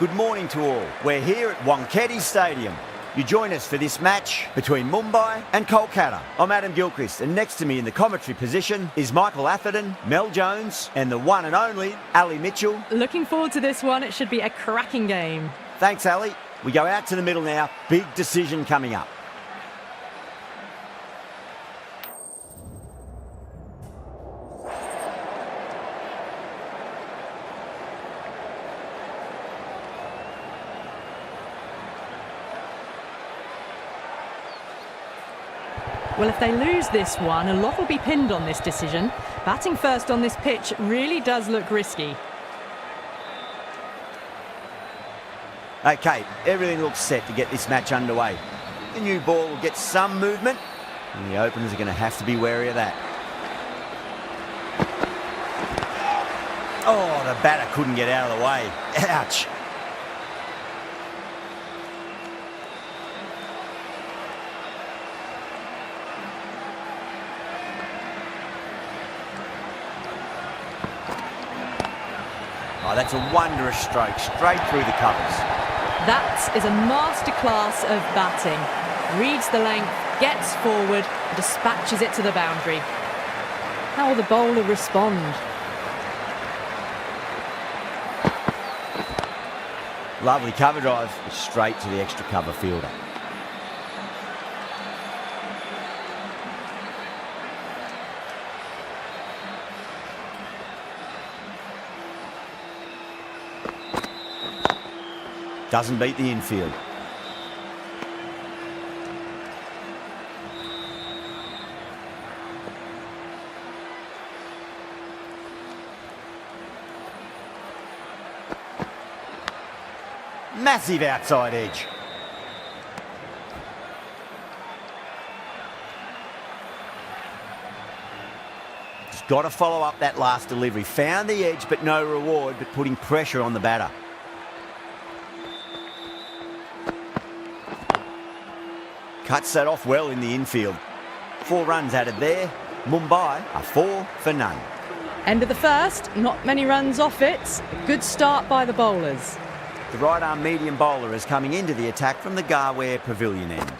Good morning to all. We're here at Wankhede Stadium. You join us for this match between Mumbai and Kolkata. I'm Adam Gilchrist, and next to me in the commentary position is Michael Atherton, Mel Jones, and the one and only Ali Mitchell. Looking forward to this one. It should be a cracking game. Thanks, Ali. We go out to the middle now. Big decision coming up. Well, if they lose this one, a lot will be pinned on this decision. Batting first on this pitch really does look risky. Okay, everything looks set to get this match underway. The new ball will get some movement, and the openers are going to have to be wary of that. Oh, the batter couldn't get out of the way. Ouch. Oh, that's a wondrous stroke, straight through the covers. That is a masterclass of batting. Reads the length, gets forward, and dispatches it to the boundary. How will the bowler respond? Lovely cover drive, straight to the extra cover fielder. Doesn't beat the infield. Massive outside edge. Just got to follow up that last delivery. Found the edge, but no reward, but putting pressure on the batter. Cuts that off well in the infield. 4 runs added there. Mumbai are 4 for none. End of the first, not many runs off it. Good start by the bowlers. The right-arm medium bowler is coming into the attack from the Garware Pavilion end.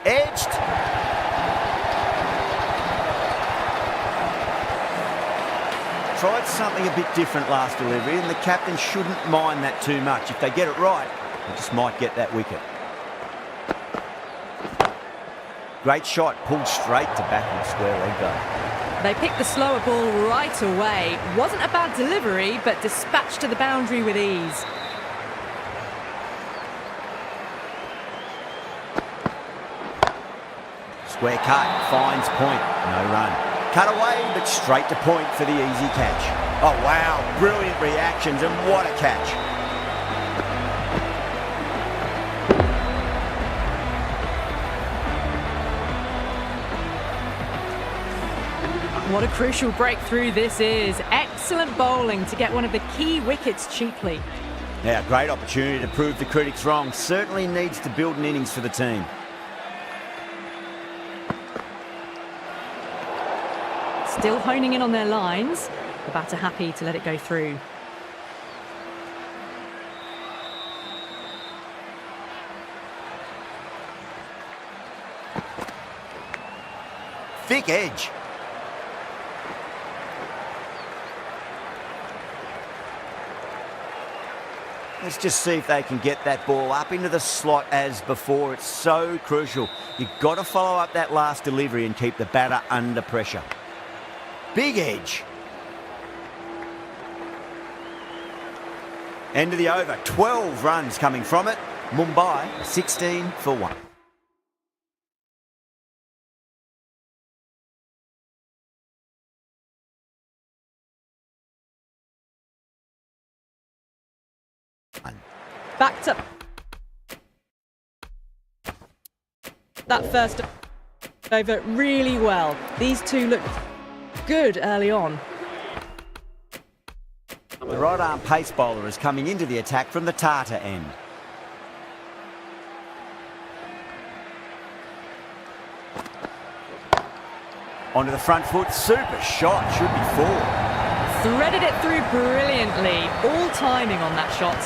Edged. Tried something a bit different last delivery, and the captain shouldn't mind that too much. If they get it right, they just might get that wicket. Great shot, pulled straight to backward square leg though. They picked the slower ball right away. Wasn't a bad delivery, but dispatched to the boundary with ease. Square cut, finds point, no run. Cut away, but straight to point for the easy catch. Oh wow, brilliant reactions, and what a catch. What a crucial breakthrough this is. Excellent bowling to get one of the key wickets cheaply. Now, great opportunity to prove the critics wrong. Certainly needs to build an innings for the team. Still honing in on their lines. The batter happy to let it go through. Thick edge. Let's just see if they can get that ball up into the slot as before. It's so crucial. You've got to follow up that last delivery and keep the batter under pressure. Big edge. End of the over. 12 runs coming from it. Mumbai 16 for 1. Backed up that first over really well. These two looked good early on. The right arm pace bowler is coming into the attack from the Tata end. Onto the front foot, super shot, should be four. Threaded it through brilliantly, all timing on that shot.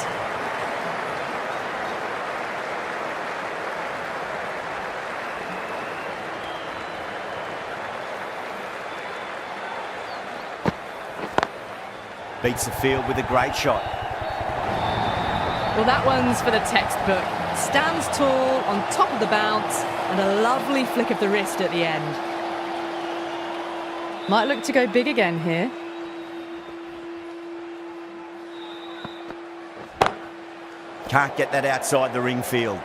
Beats the field with a great shot. Well, that one's for the textbook. Stands tall on top of the bounce and a lovely flick of the wrist at the end. Might look to go big again here. Can't get that outside the ring field.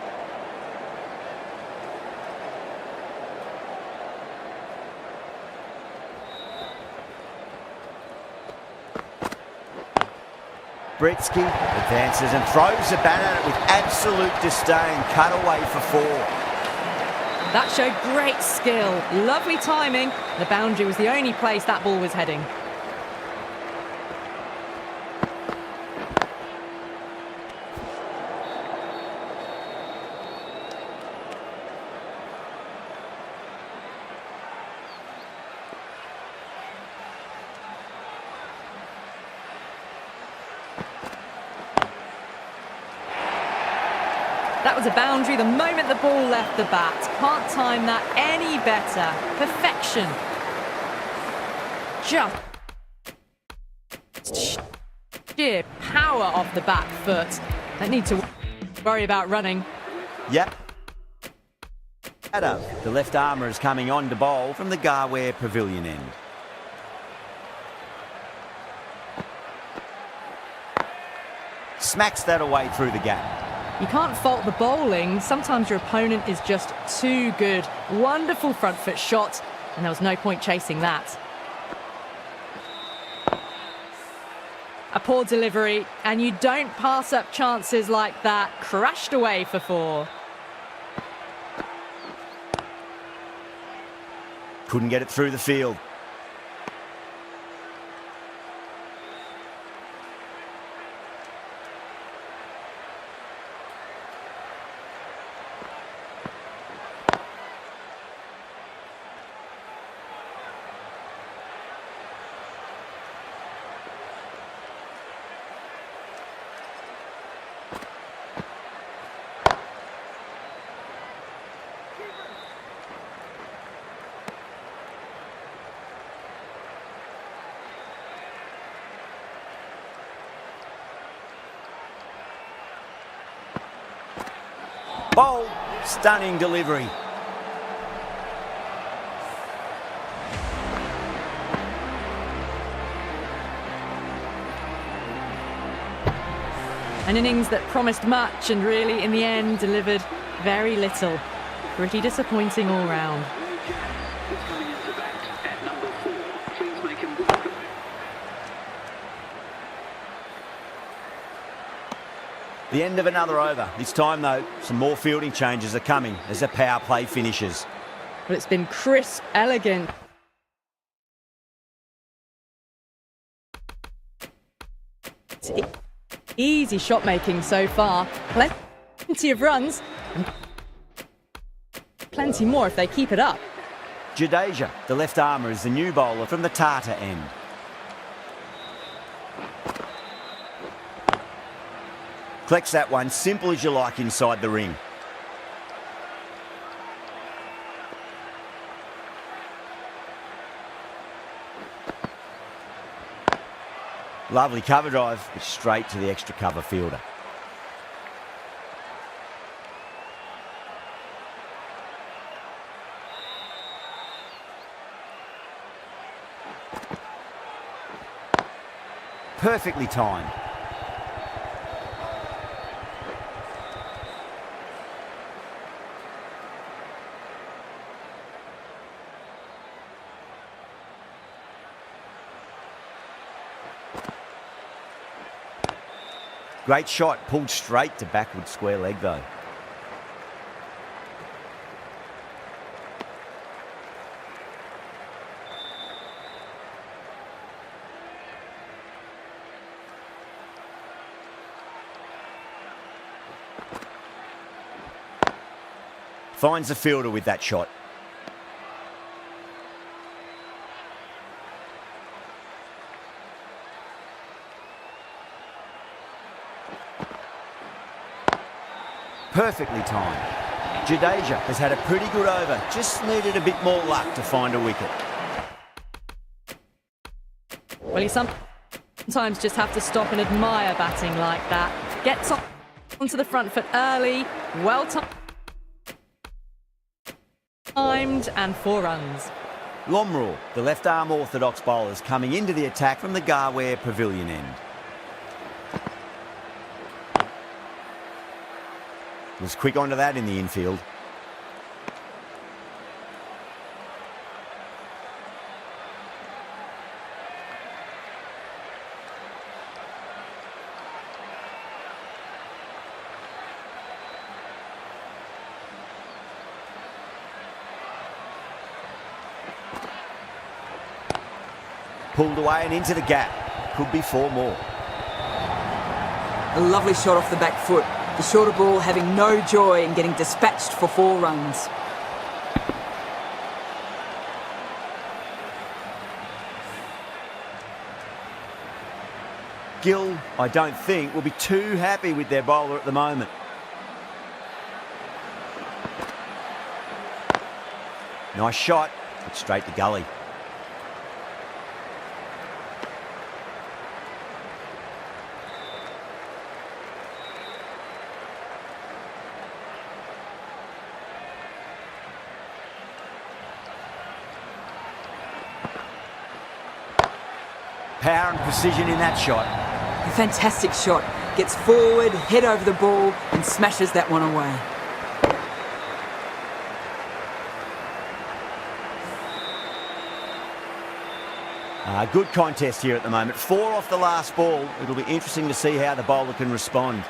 Britsky advances and throws the bat at it with absolute disdain. Cut away for four. That showed great skill. Lovely timing. The boundary was the only place that ball was heading. That was a boundary the moment the ball left the bat. Can't time that any better. Perfection. Just sheer power off the back foot. Don't need to worry about running. Yep. Adam, the left armour is coming on to bowl from the Garware Pavilion end. Smacks that away through the gap. You can't fault the bowling. Sometimes your opponent is just too good. Wonderful front foot shot, and there was no point chasing that. A poor delivery, and you don't pass up chances like that. Crashed away for four. Couldn't get it through the field. Bold, stunning delivery. An innings that promised much and really, in the end, delivered very little. Pretty disappointing all round. The end of another over. This time, though, some more fielding changes are coming as the power play finishes. But it's been crisp, elegant. Easy shot making so far. Plenty of runs. And plenty more if they keep it up. Jadeja, the left armour, is the new bowler from the Tata end. Collects that one, simple as you like, inside the ring. Lovely cover drive, but straight to the extra cover fielder. Perfectly timed. Great shot, pulled straight to backward square leg though. Finds the fielder with that shot. Perfectly timed. Jadeja has had a pretty good over, just needed a bit more luck to find a wicket. Well, you sometimes just have to stop and admire batting like that. Gets onto the front foot early, well timed, and 4 runs. Lomrul, the left-arm orthodox bowlers, coming into the attack from the Garware Pavilion end. Was quick onto that in the infield. Pulled away and into the gap. Could be 4 more. A lovely shot off the back foot. The shorter ball having no joy in getting dispatched for 4 runs. Gill, I don't think, will be too happy with their bowler at the moment. Nice shot, but straight to gully. Power and precision in that shot. A fantastic shot. Gets forward, head over the ball, and smashes that one away. Good contest here at the moment. 4 off the last ball. It'll be interesting to see how the bowler can respond.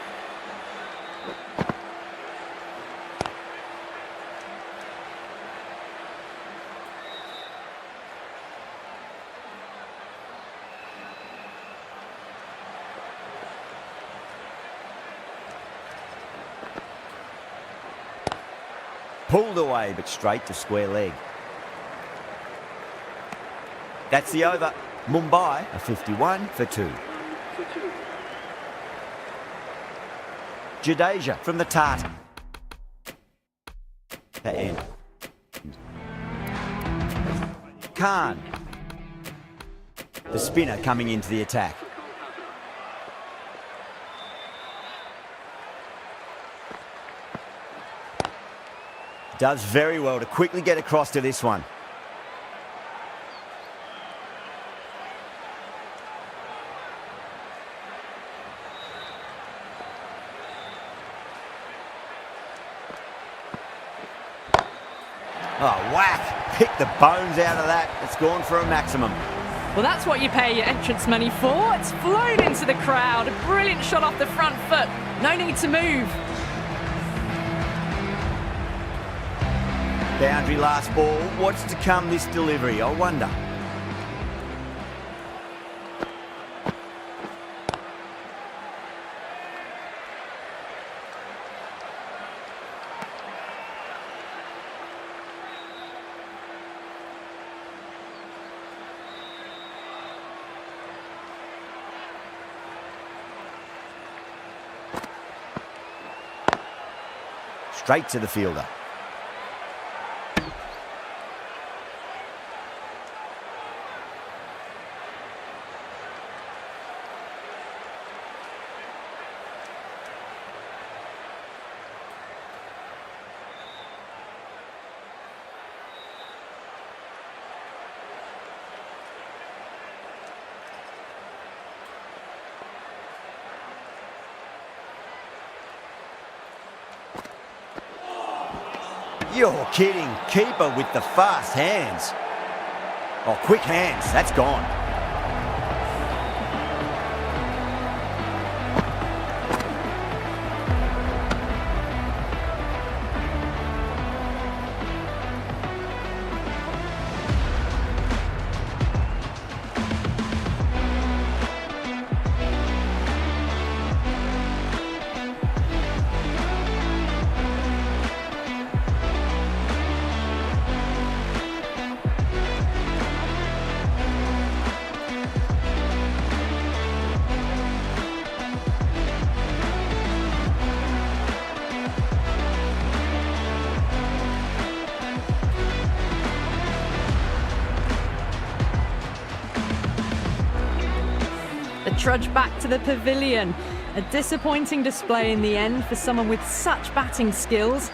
Pulled away, but straight to square leg. That's the over. Mumbai are 51 for 2. Jadeja from the tart. To end. Khan. The spinner coming into the attack. Does very well to quickly get across to this one. Oh, whack! Pick the bones out of that. It's gone for a maximum. Well, that's what you pay your entrance money for. It's flown into the crowd. A brilliant shot off the front foot. No need to move. Boundary last ball. What's to come this delivery? I wonder. Straight to the fielder. You're kidding. Keeper with the fast hands. Oh, quick hands. That's gone. trudge back to the pavilion. A disappointing display in the end for someone with such batting skills.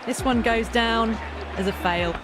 This one goes down as a fail.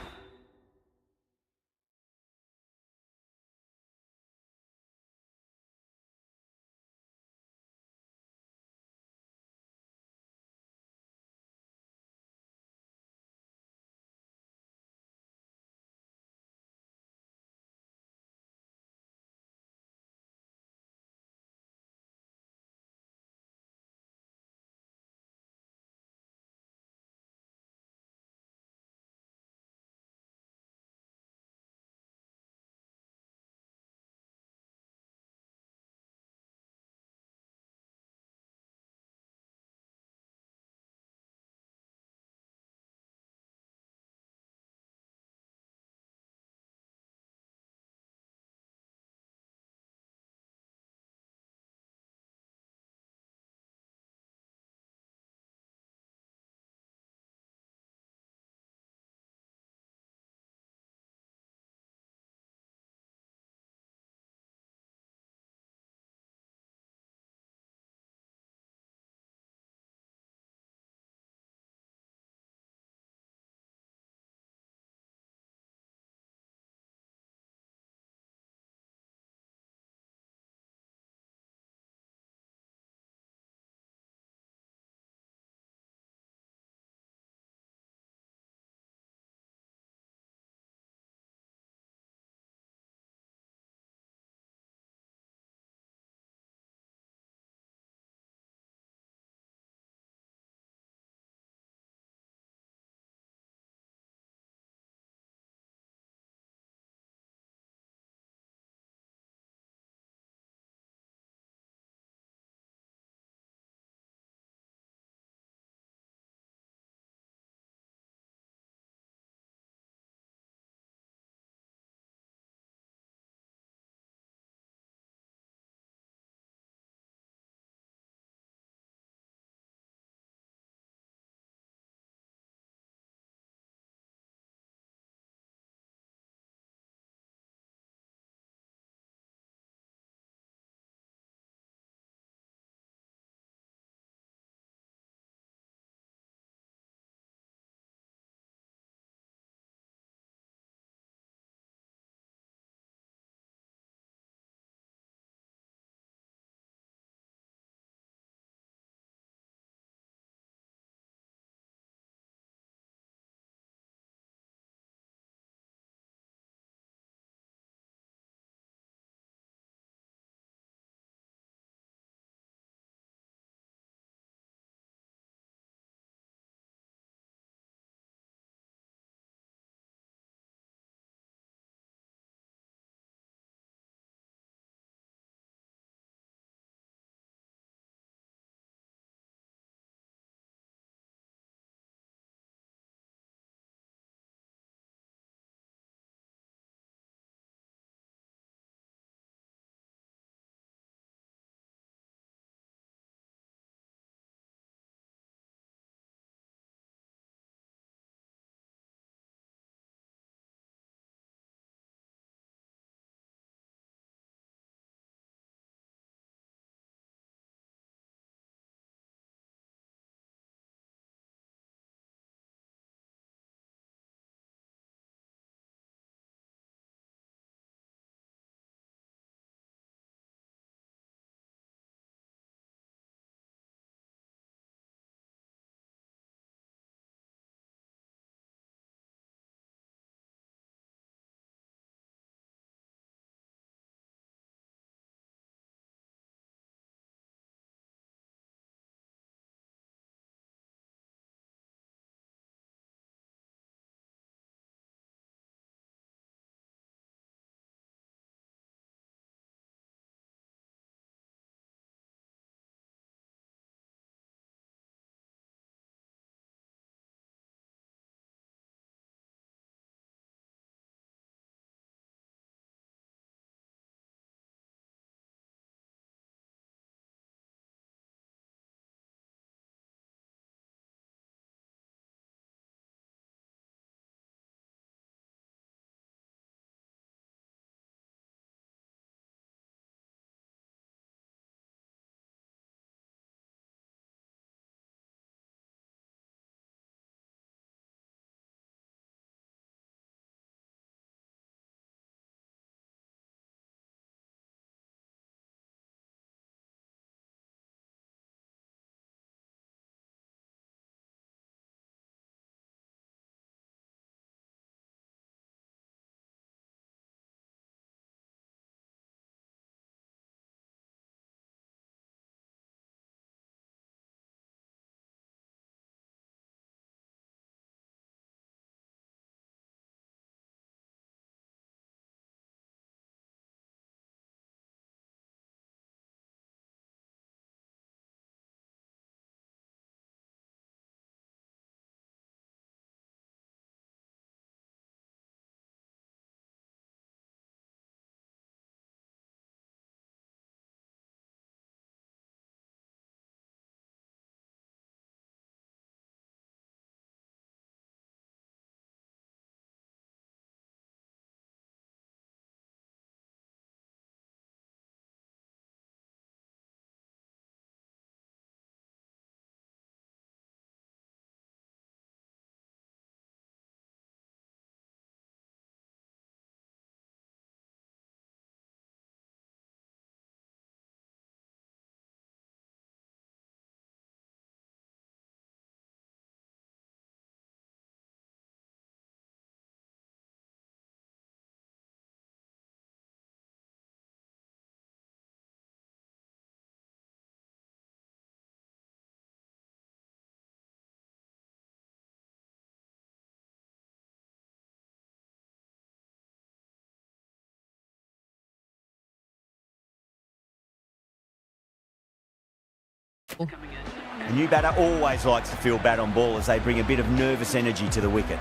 A new batter always likes to feel bat on ball as they bring a bit of nervous energy to the wicket.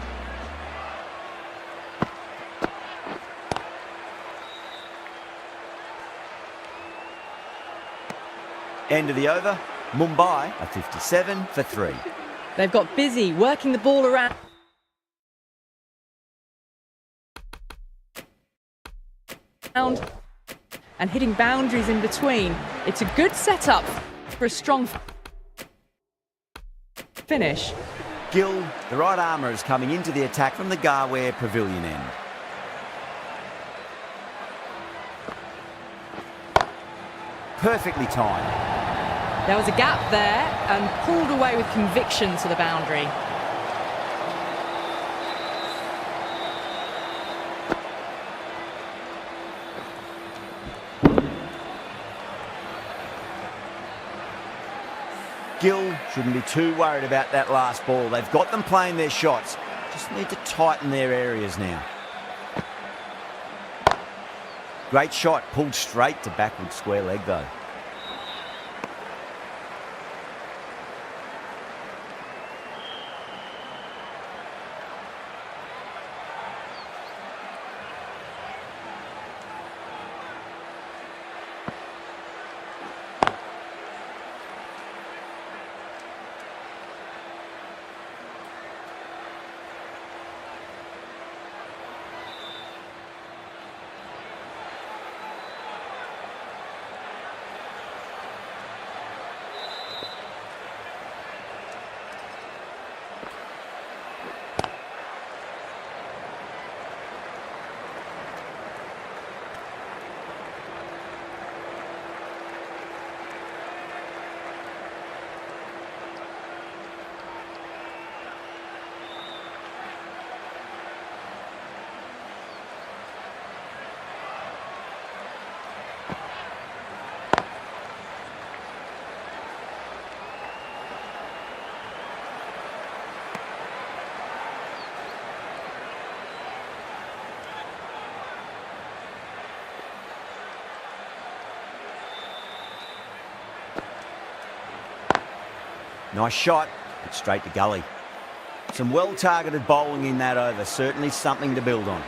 End of the over. Mumbai are 57 for 3. They've got busy working the ball around and hitting boundaries in between. It's a good setup for a strong finish. Gill, the right armour, is coming into the attack from the Garware Pavilion end. Perfectly timed. There was a gap there and pulled away with conviction to the boundary. Gill shouldn't be too worried about that last ball. They've got them playing their shots. Just need to tighten their areas now. Great shot, pulled straight to backward square leg though. Nice shot, but straight to gully. Some well-targeted bowling in that over, certainly something to build on.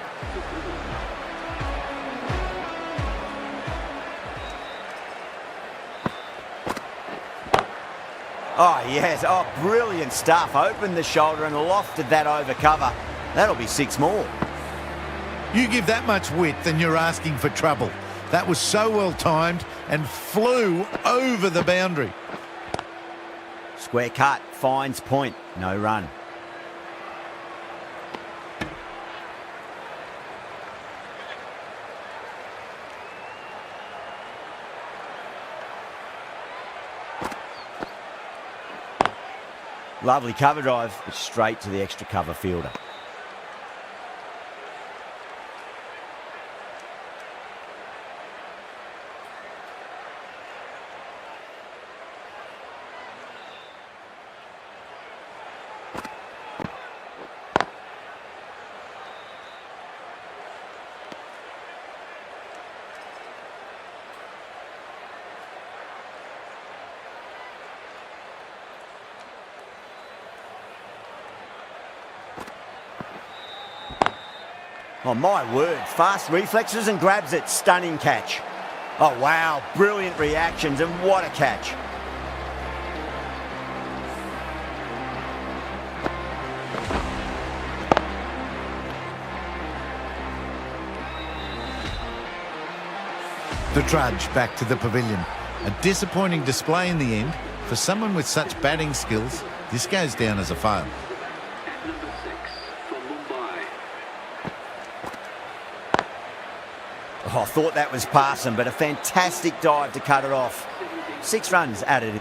Oh, yes, oh, brilliant stuff. Opened the shoulder and lofted that over cover. That'll be 6 more. You give that much width and you're asking for trouble. That was so well timed and flew over the boundary. Square cut, finds point, no run. Lovely cover drive, but straight to the extra cover fielder. Oh, my word. Fast reflexes and grabs it. Stunning catch. Oh, wow. Brilliant reactions and what a catch. The trudge back to the pavilion. A disappointing display in the end. For someone with such batting skills, this goes down as a fail. Oh, I thought that was passing, but a fantastic dive to cut it off. 6 runs added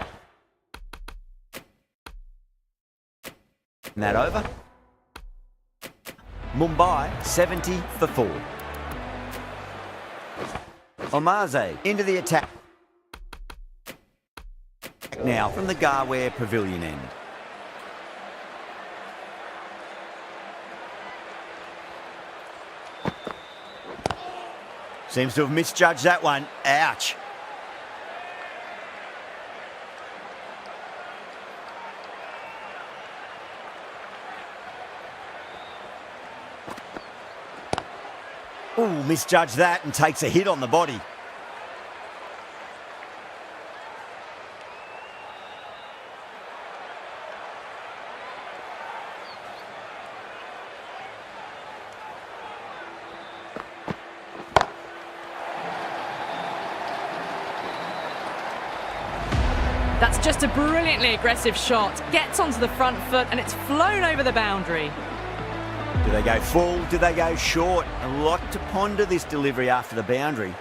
in that over. Mumbai 70 for 4. Omaze into the attack now from the Garware Pavilion end. Seems to have misjudged that one. Ouch. Ooh, misjudged that and takes a hit on the body. That's just a brilliantly aggressive shot. Gets onto the front foot and it's flown over the boundary. Do they go full? Do they go short? A lot to ponder this delivery after the boundary.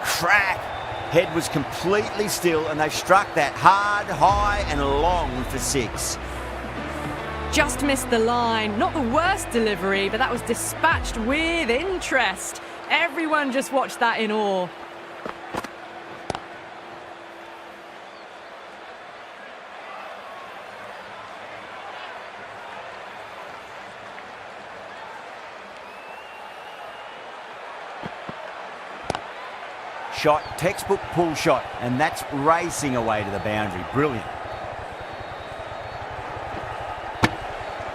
Crack! Head was completely still and they struck that hard, high and long for 6. Just missed the line. Not the worst delivery, but that was dispatched with interest. Everyone just watched that in awe. Shot, textbook pull shot, and that's racing away to the boundary. Brilliant.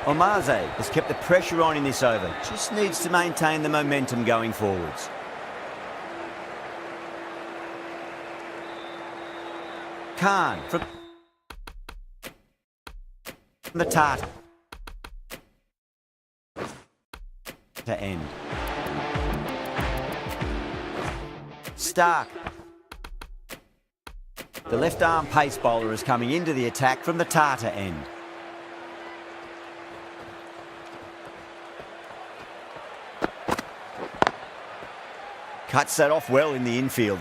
Omaze has kept the pressure on in this over. Just needs to maintain the momentum going forwards. Khan from the Tart to end. Stark. The left arm pace bowler is coming into the attack from the Tata end. Cuts that off well in the infield.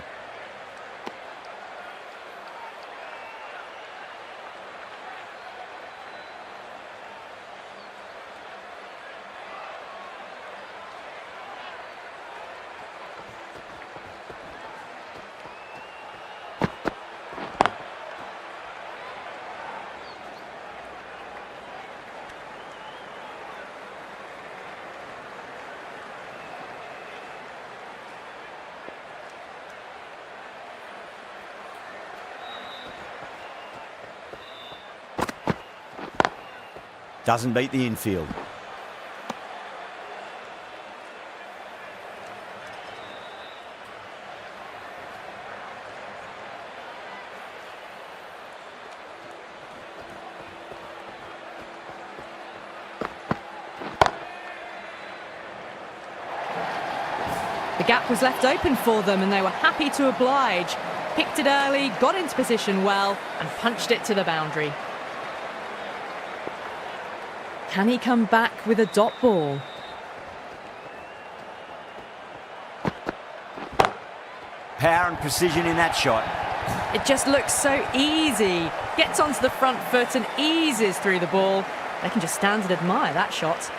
Doesn't beat the infield. The gap was left open for them and they were happy to oblige. Picked it early, got into position well and punched it to the boundary. Can he come back with a dot ball? Power and precision in that shot. It just looks so easy. Gets onto the front foot and eases through the ball. They can just stand and admire that shot.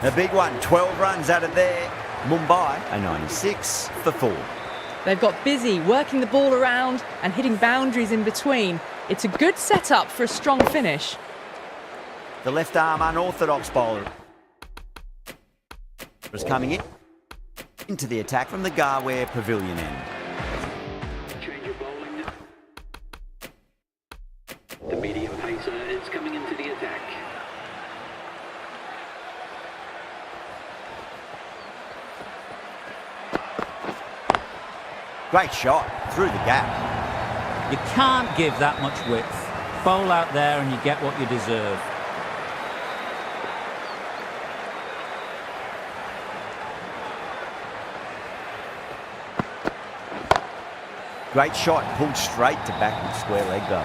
A big one, 12 runs out of there. Mumbai, a 96 for 4. They've got busy working the ball around and hitting boundaries in between. It's a good setup for a strong finish. The left arm unorthodox bowler is coming into the attack from the Garware Pavilion end. Change of bowling. The medium pacer is coming into the attack. Great shot through the gap. You can't give that much width. Bowl out there and you get what you deserve. Great shot, pulled straight to backward square leg though.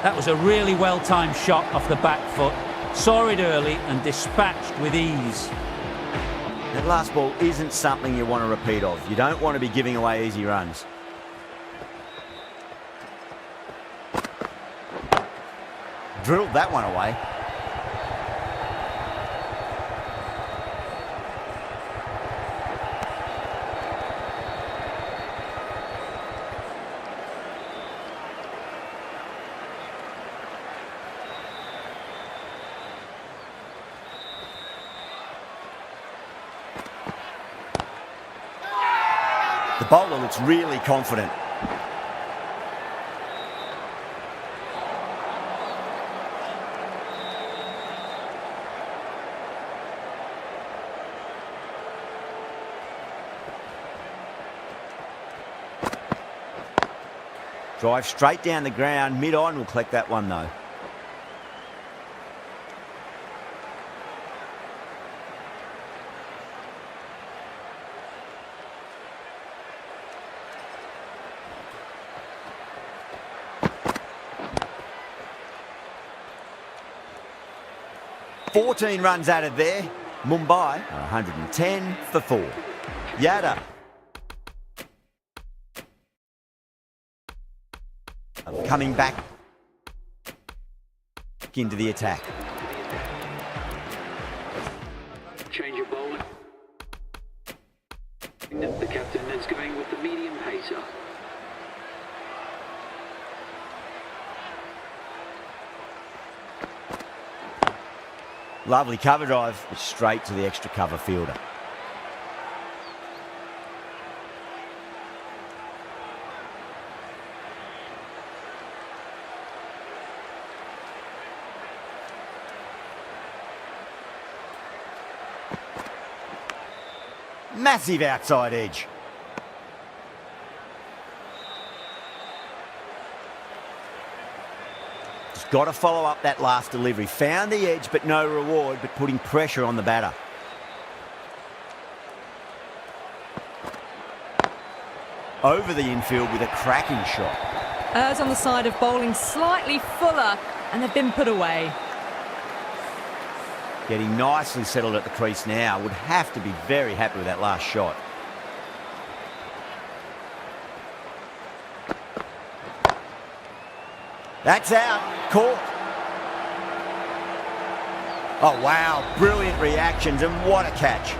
That was a really well-timed shot off the back foot. Saw it early and dispatched with ease. That last ball isn't something you want to repeat of. You don't want to be giving away easy runs. Drilled that one away. The bowler looks really confident. Drive straight down the ground. Mid-on will collect that one, though. $14 runs added there. Mumbai, 110 for 4. Yada. Coming back into the attack. Change of bowling. The captain is going with the medium pacer. Lovely cover drive, straight to the extra cover fielder. Massive outside edge. Just got to follow up that last delivery. Found the edge, but no reward, but putting pressure on the batter. Over the infield with a cracking shot. Errs on the side of bowling slightly fuller, and they've been put away. Getting nicely settled at the crease now. Would have to be very happy with that last shot. That's out. Caught. Oh, wow. Brilliant reactions, and what a catch.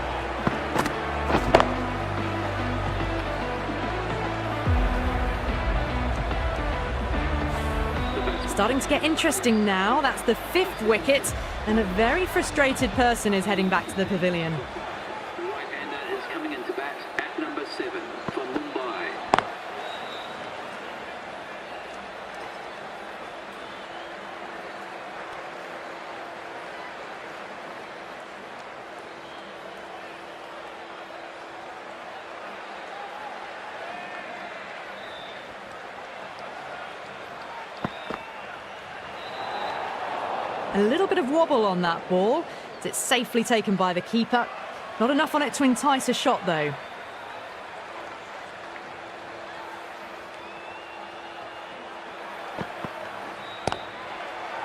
Starting to get interesting now. That's the 5th wicket, and a very frustrated person is heading back to the pavilion. The right-hander is coming into bat at number 7 for Mumbai. A little bit of wobble on that ball. It's safely taken by the keeper. Not enough on it to entice a shot, though.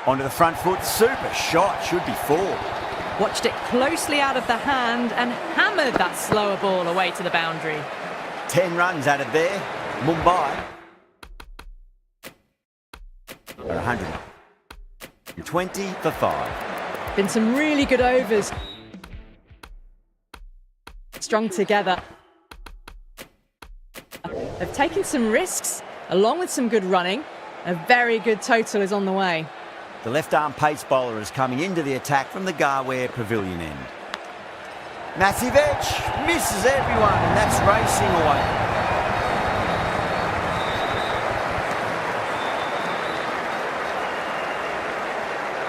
Onto the front foot. Super shot. Should be 4. Watched it closely out of the hand and hammered that slower ball away to the boundary. 10 runs added there. Mumbai. 120 for 5. Been some really good overs strung together. They've taken some risks along with some good running. A very good total is on the way. The left-arm pace bowler is coming into the attack from the Garware Pavilion end. Massive edge, misses everyone, and that's racing away.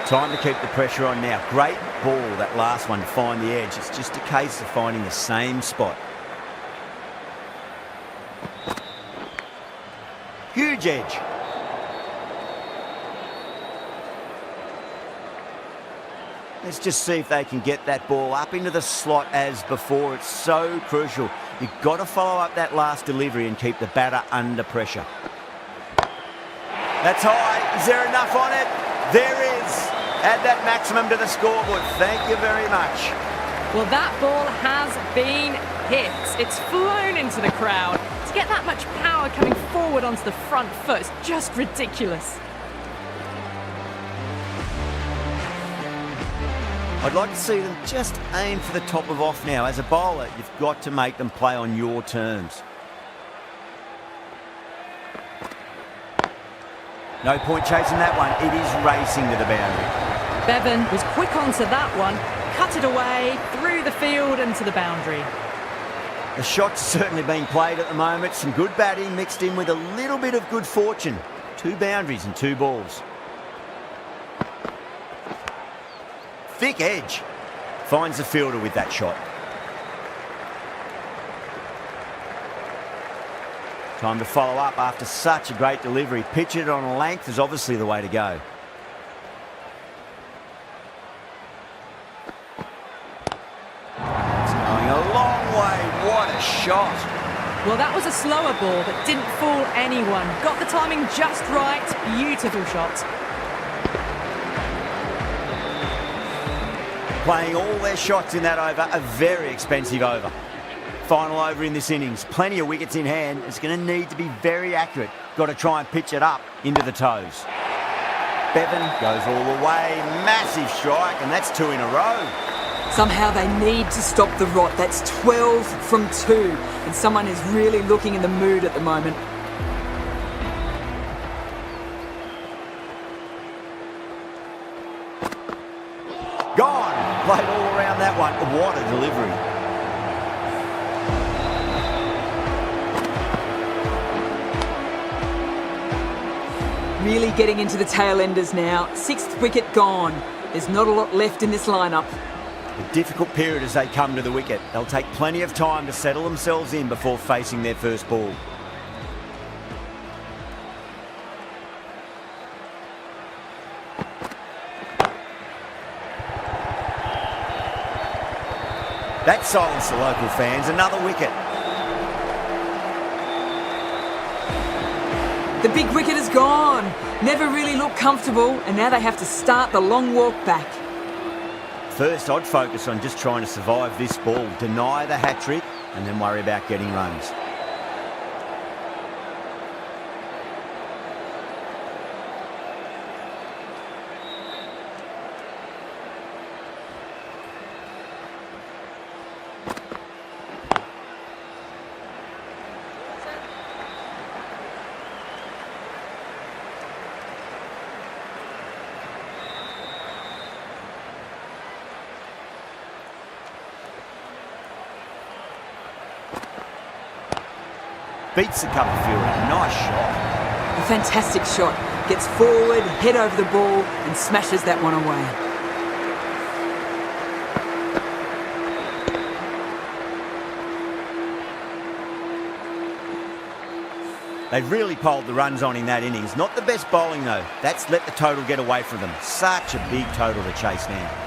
Time to keep the pressure on now. Great ball, that last one, to find the edge. It's just a case of finding the same spot. Huge edge. Let's just see if they can get that ball up into the slot as before. It's so crucial. You've got to follow up that last delivery and keep the batter under pressure. That's high. Is there enough on it? There is. Add that maximum to the scoreboard. Thank you very much. Well, that ball has been hit. It's flown into the crowd. To get that much power coming forward onto the front foot is just ridiculous. I'd like to see them just aim for the top of off now. As a bowler, you've got to make them play on your terms. No point chasing that one. It is racing to the boundary. Bevan was quick onto that one, cut it away, through the field and to the boundary. The shot's certainly being played at the moment. Some good batting mixed in with a little bit of good fortune. 2 boundaries and 2 balls. Thick edge. Finds the fielder with that shot. Time to follow up after such a great delivery. Pitch it on a length is obviously the way to go. It's going a long way. What a shot. Well, that was a slower ball that didn't fool anyone. Got the timing just right. Beautiful shot. Playing all their shots in that over, a very expensive over. Final over in this innings. Plenty of wickets in hand. It's going to need to be very accurate. Got to try and pitch it up into the toes. Bevan goes all the way. Massive strike, and that's 2 in a row. Somehow they need to stop the rot. That's 12 from 2. And someone is really looking in the mood at the moment. Gone. Played all around that one. What a delivery. Really getting into the tail enders now. 6th wicket gone. There's not a lot left in this lineup. A difficult period as they come to the wicket. They'll take plenty of time to settle themselves in before facing their first ball. That silenced the local fans. Another wicket. The big wicket is gone. Never really looked comfortable, and now they have to start the long walk back. First, I'd focus on just trying to survive this ball, deny the hat-trick, and then worry about getting runs. Beats the cover fielder. Nice shot. A fantastic shot. Gets forward, head over the ball, and smashes that one away. They've really piled the runs on in that innings. Not the best bowling, though. That's let the total get away from them. Such a big total to chase now.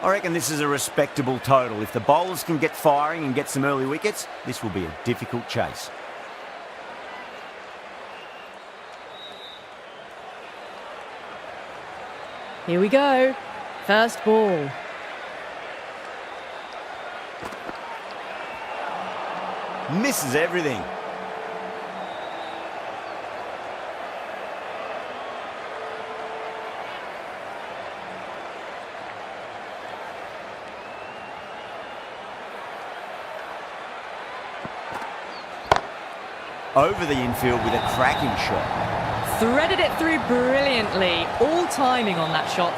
I reckon this is a respectable total. If the bowlers can get firing and get some early wickets, this will be a difficult chase. Here we go. First ball. misses everything. Over the infield with a cracking shot. Threaded it through brilliantly. All timing on that shot.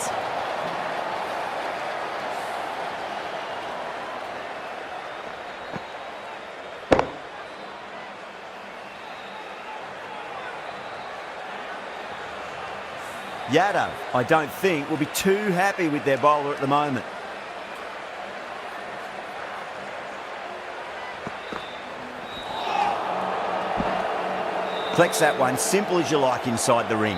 Yaddo, I don't think, will be too happy with their bowler at the moment. Flex that one, simple as you like inside the ring.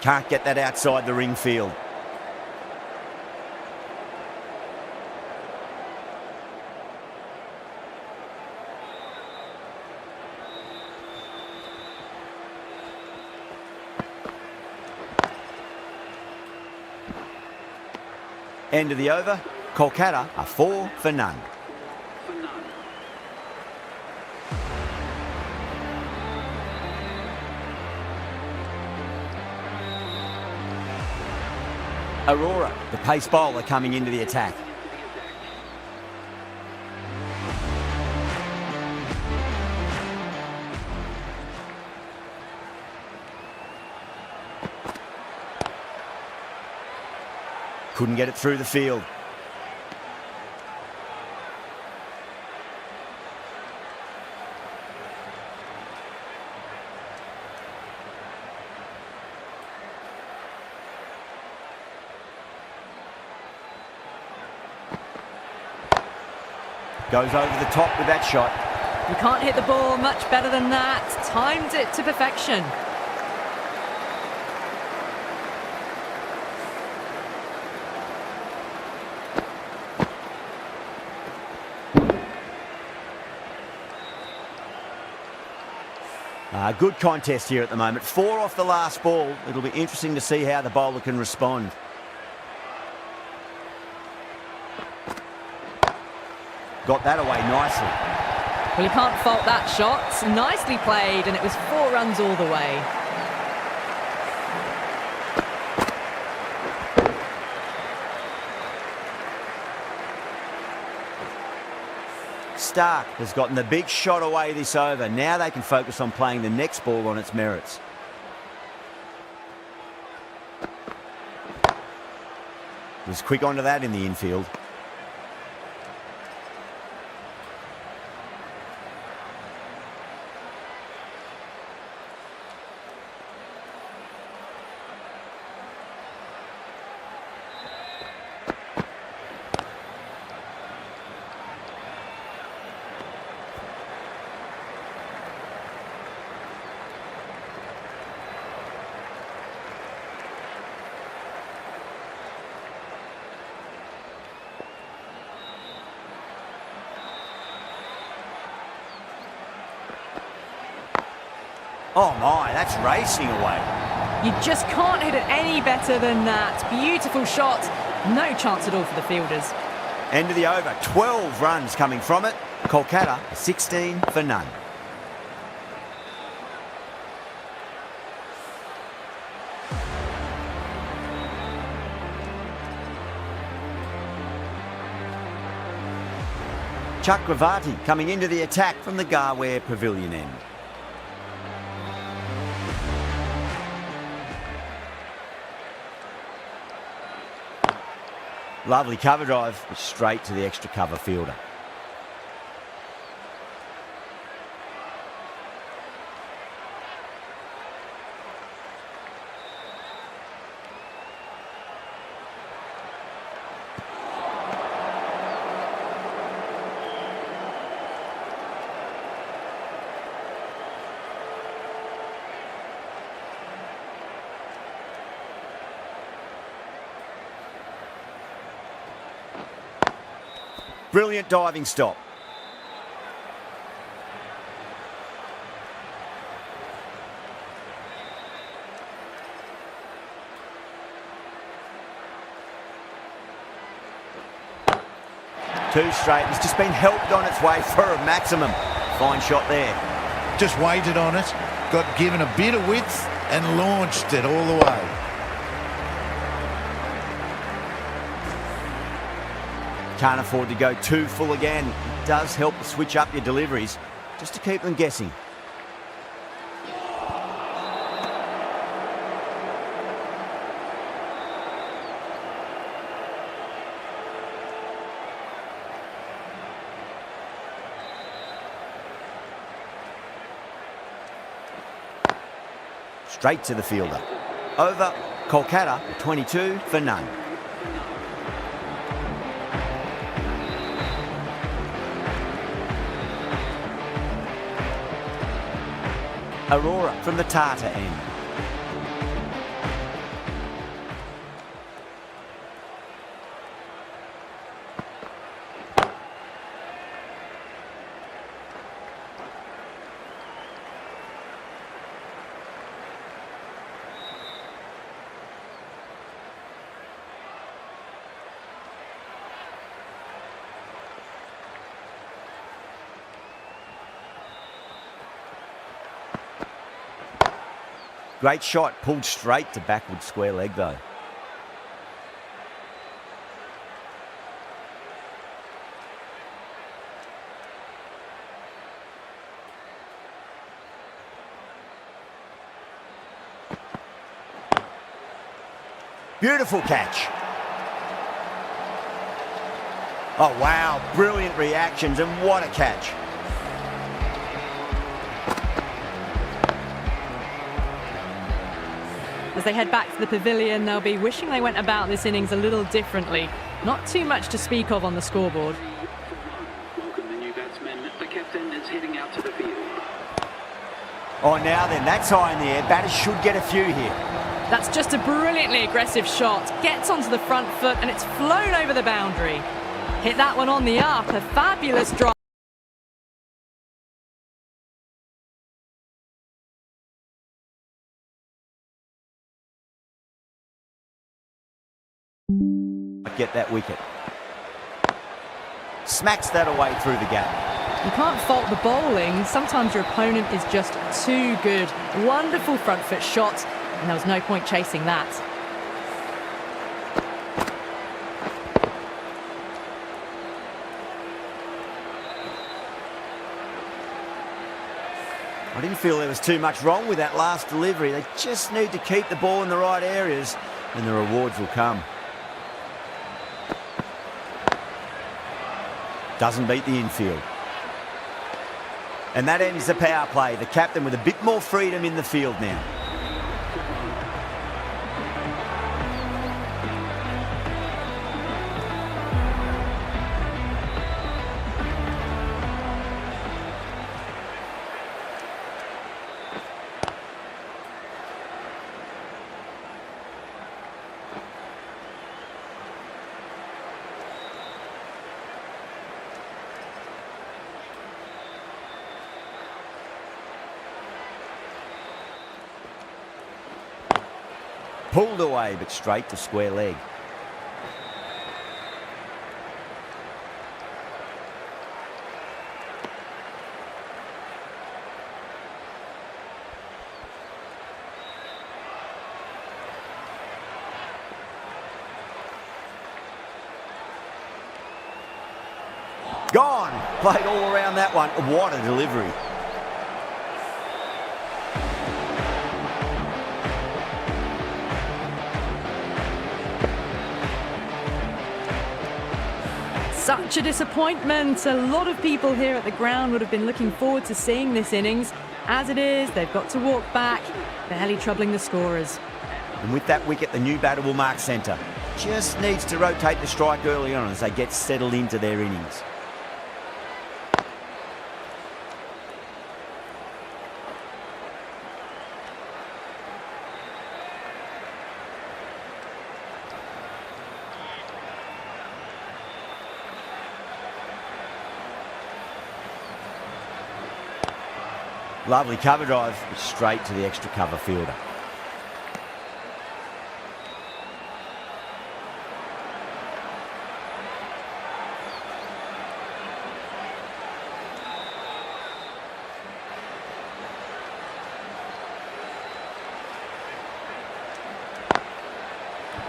Can't get that outside the ring field. End of the over. Kolkata are 4 for none. For none. Aurora, the pace bowler, coming into the attack. Couldn't get it through the field. Goes over the top with that shot. You can't hit the ball much better than that. Timed it to perfection. Good contest here at the moment. 4 off the last ball. It'll be interesting to see how the bowler can respond. Got that away nicely. Well, you can't fault that shot. Nicely played, and it was 4 runs all the way. Stark has gotten the big shot away this over. Now they can focus on playing the next ball on its merits. Was quick onto that in the infield. Oh my, that's racing away. You just can't hit it any better than that. Beautiful shot. No chance at all for the fielders. End of the over. 12 runs coming from it. Kolkata 16 for none. Chakravarti coming into the attack from the Garware Pavilion end. Lovely cover drive, straight to the extra cover fielder. Brilliant diving stop. Two straight. It's just been helped on its way for a maximum. Fine shot there. Just waited on it, got given a bit of width and launched it all the way. Can't afford to go too full again. It does help to switch up your deliveries just to keep them guessing. Straight to the fielder. Over, Kolkata, 22 for none. Aurora from the Tata end. Great shot, pulled straight to backward square leg though. Beautiful catch. Oh wow, brilliant reactions and what a catch. As they head back to the pavilion, they'll be wishing they went about this innings a little differently. Not too much to speak of on the scoreboard. Welcome the new batsman. The captain is heading out to the field. Oh, now then, that's high in the air. Batters should get a few here. That's just a brilliantly aggressive shot. Gets onto the front foot and it's flown over the boundary. Hit that one on the up. A fabulous drive. Get that wicket. Smacks that away through the gap. You can't fault the bowling. Sometimes your opponent is just too good. Wonderful front foot shot, and there was no point chasing that. I didn't feel there was too much wrong with that last delivery. They just need to keep the ball in the right areas, and the rewards will come. Doesn't beat the infield. And that ends the power play. The captain with a bit more freedom in the field now. Pulled away, but straight to square leg. Gone! Played all around that one. What a delivery. Such a disappointment. A lot of people here at the ground would have been looking forward to seeing this innings. As it is, they've got to walk back, barely troubling the scorers. And with that wicket, the new batter will mark centre. Just needs to rotate the strike early on as they get settled into their innings. Lovely cover drive, straight to the extra cover fielder.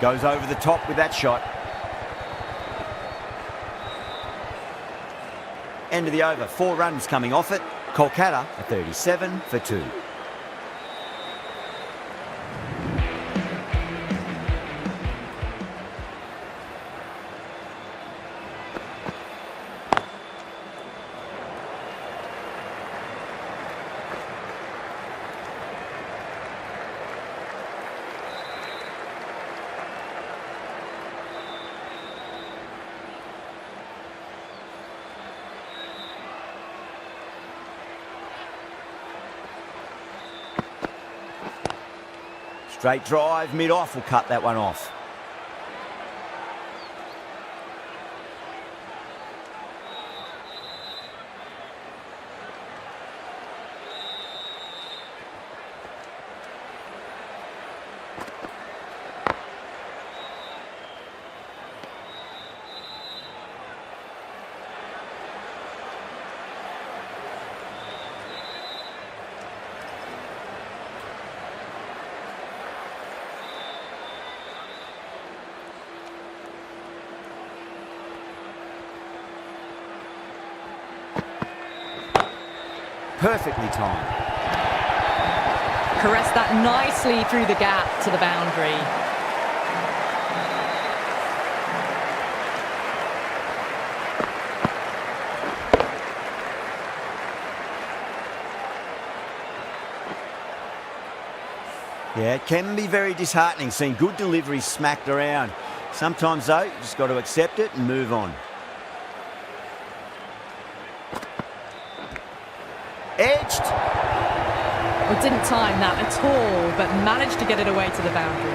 Goes over the top with that shot. End of the over, 4 runs coming off it. Kolkata a 37 for 2. Straight drive, mid-off will cut that one off. Perfectly timed. Caressed that nicely through the gap to the boundary. Yeah, it can be very disheartening seeing good deliveries smacked around. Sometimes, though, you just got to accept it and move on. Edged. Well, didn't time that at all, but managed to get it away to the boundary.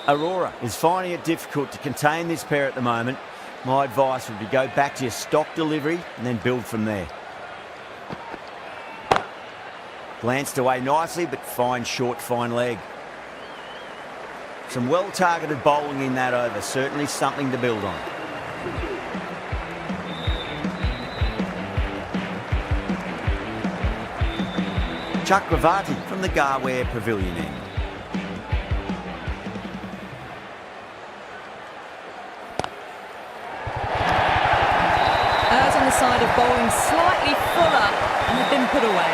Aurora is finding it difficult to contain this pair at the moment. My advice would be go back to your stock delivery and then build from there. Glanced away nicely, but fine short, fine leg. Some well-targeted bowling in that over. Certainly something to build on. Chakravarti from the Garware Pavilion end. Errs on the side of bowling slightly fuller and had been put away.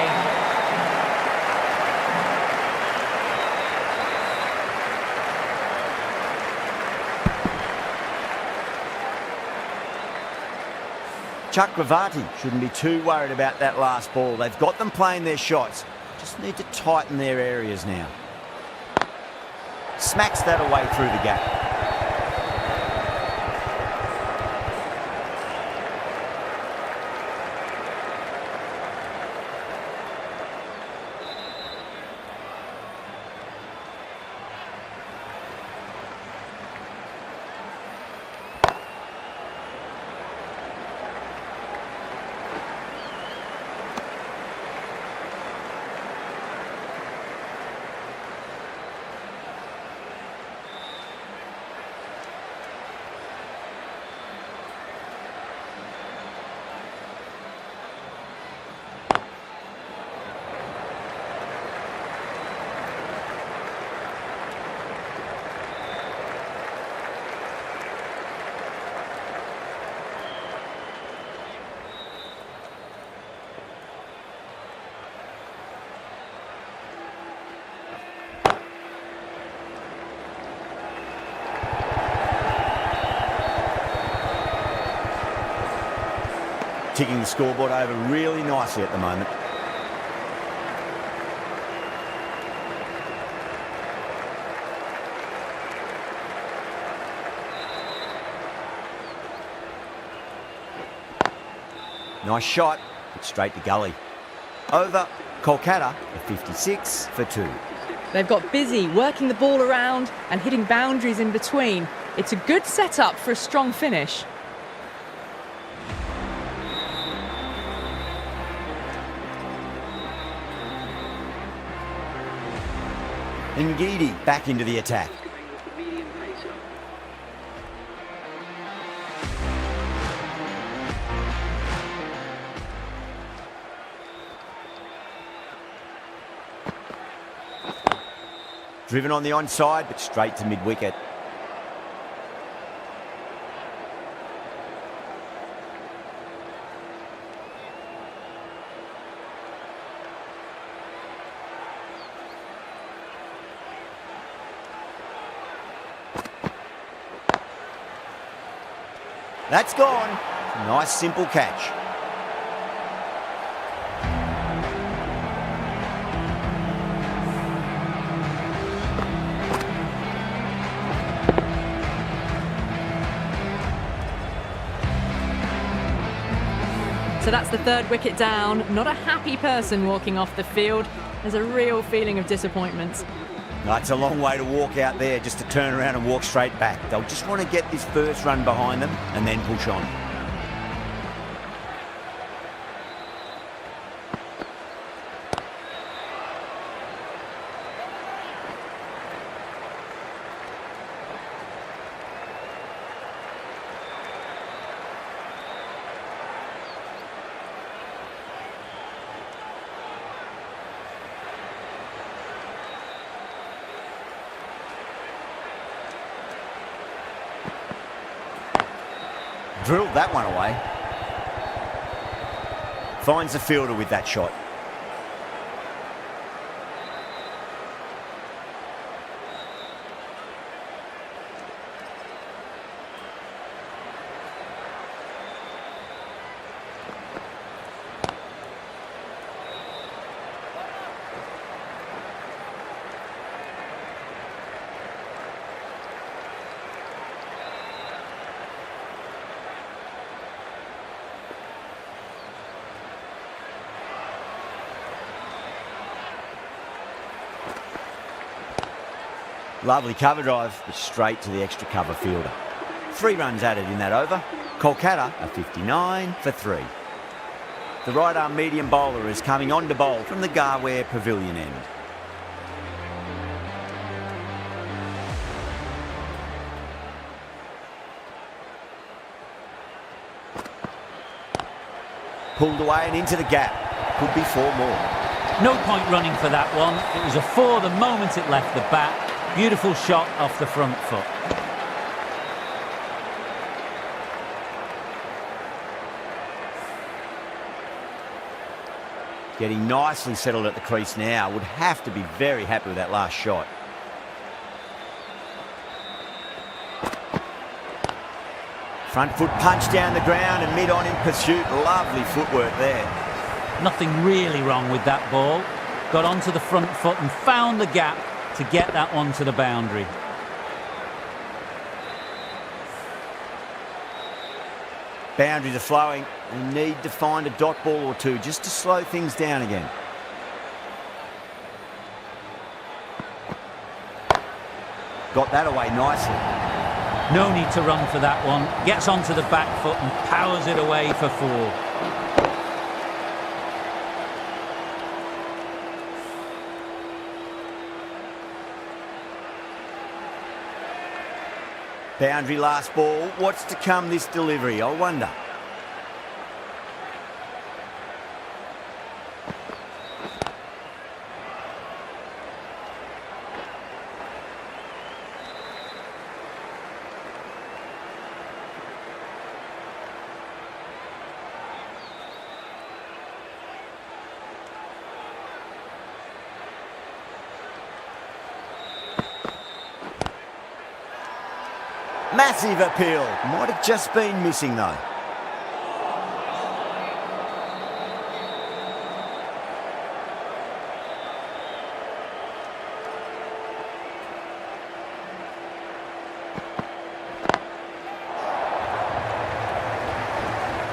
Chakravarti shouldn't be too worried about that last ball. They've got them playing their shots. Just need to tighten their areas now. Smacks that away through the gap. Ticking the scoreboard over really nicely at the moment. Nice shot, but straight to gully. Over, Kolkata at 56 for 2. They've got busy working the ball around and hitting boundaries in between. It's a good setup for a strong finish. Ngidi back into the attack. Going with the medium pacer. Driven on the onside, but straight to mid-wicket. That's gone. Nice simple catch. So that's the third wicket down. Not a happy person walking off the field. There's a real feeling of disappointment. It's a long way to walk out there just to turn around and walk straight back. They'll just want to get this first run behind them and then push on. Drilled that one away. Finds the fielder with that shot. Lovely cover drive, but straight to the extra cover fielder. 3 runs added in that over. Kolkata are 59 for 3. The right arm medium bowler is coming on to bowl from the Garware Pavilion end. Pulled away and into the gap. Could be 4 more. No point running for that one. It was a 4 the moment it left the bat. Beautiful shot off the front foot. Getting nicely settled at the crease now. Would have to be very happy with that last shot. Front foot punch down the ground and mid on in pursuit. Lovely footwork there. Nothing really wrong with that ball. Got onto the front foot and found the gap to get that one to the boundary. Boundaries are flowing. They need to find a dot ball or two just to slow things down again. Got that away nicely. No need to run for that one. Gets onto the back foot and powers it away for 4. Boundary last ball. What's to come this delivery, I wonder. Massive appeal. Might have just been missing though.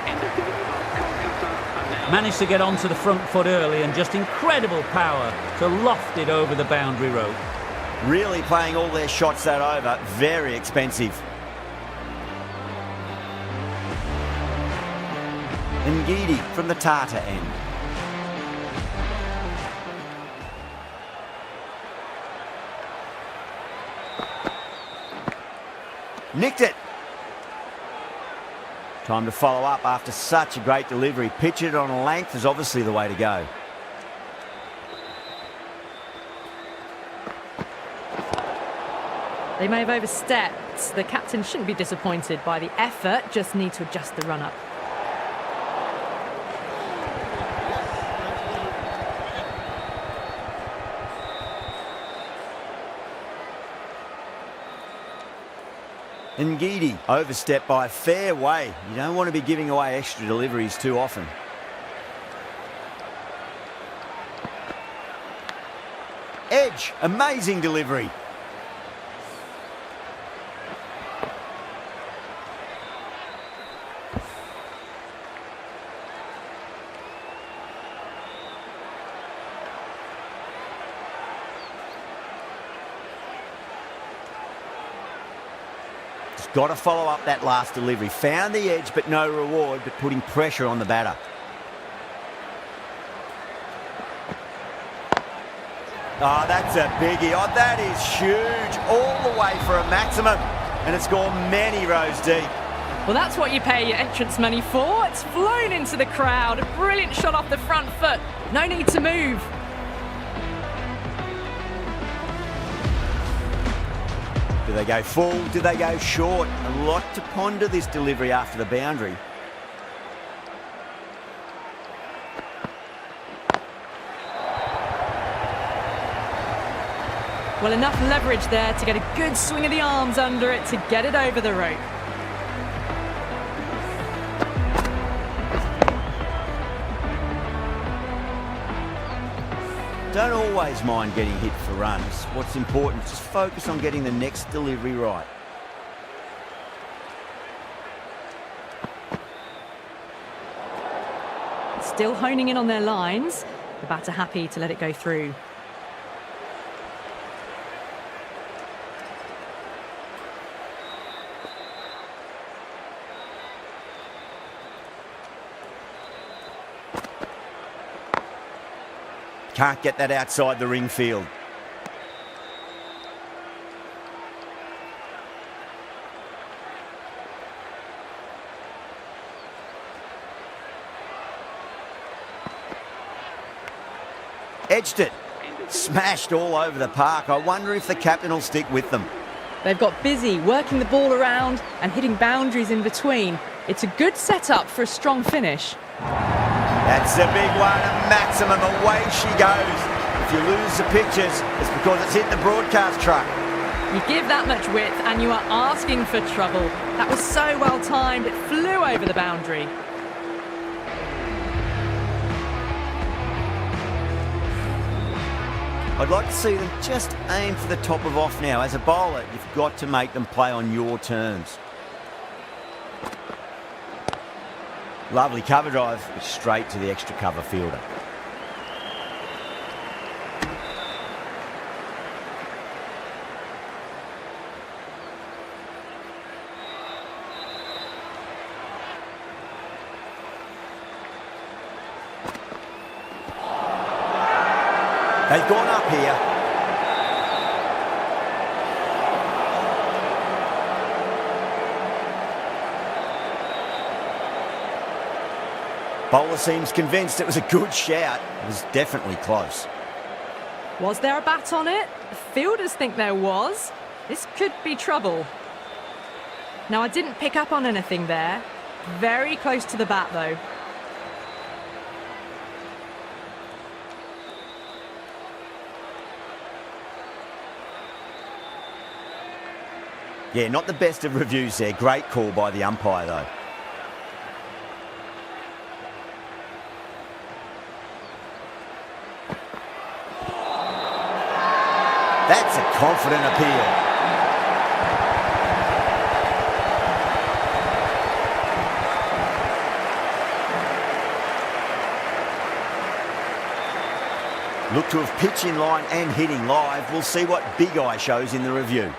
End of the over. Kolkata are now Managed to get onto the front foot early and just incredible power to loft it over the boundary rope. Really playing all their shots that over. Very expensive. Ngidi from the Tata end. Nicked it. Time to follow up after such a great delivery. Pitch it on a length is obviously the way to go. They may have overstepped. The captain shouldn't be disappointed by the effort, just need to adjust the run-up. Ngidi overstepped by a fair way. You don't want to be giving away extra deliveries too often. Edge, amazing delivery. Got to follow up that last delivery. Found the edge, but no reward, but putting pressure on the batter. Oh, that's a biggie. Oh, that is huge. All the way for a maximum. And it's gone many rows deep. Well, that's what you pay your entrance money for. It's flown into the crowd. A brilliant shot off the front foot. No need to move. Do they go full? Do they go short? A lot to ponder this delivery after the boundary. Well, enough leverage there to get a good swing of the arms under it to get it over the rope. Don't always mind getting hit for runs. What's important is just focus on getting the next delivery right. Still honing in on their lines. The batter happy to let it go through. Can't get that outside the ring field. Edged it. Smashed all over the park. I wonder if the captain will stick with them. They've got busy working the ball around and hitting boundaries in between. It's a good setup for a strong finish. That's a big one, a maximum. Away she goes. If you lose the pictures, it's because it's hit the broadcast truck. You give that much width and you are asking for trouble. That was so well timed, it flew over the boundary. I'd like to see them just aim for the top of off now. As a bowler, you've got to make them play on your terms. Lovely cover drive, but straight to the extra cover fielder. They've gone up here. Bowler seems convinced it was a good shout. It was definitely close. Was there a bat on it? The fielders think there was. This could be trouble. Now, I didn't pick up on anything there. Very close to the bat, though. Yeah, not the best of reviews there. Great call by the umpire, though. That's a confident appeal. Look to have pitch in line and hitting live. We'll see what Big Eye shows in the review.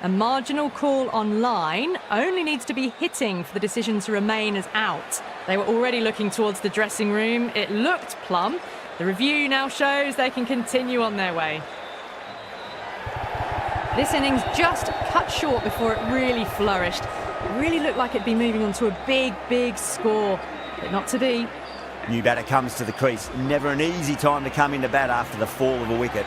A marginal call on line only needs to be hitting for the decision to remain as out. They were already looking towards the dressing room. It looked plumb. The review now shows they can continue on their way. This innings just cut short before it really flourished. It really looked like it'd be moving on to a big, big score, but not to be. New batter comes to the crease. Never an easy time to come into bat after the fall of a wicket.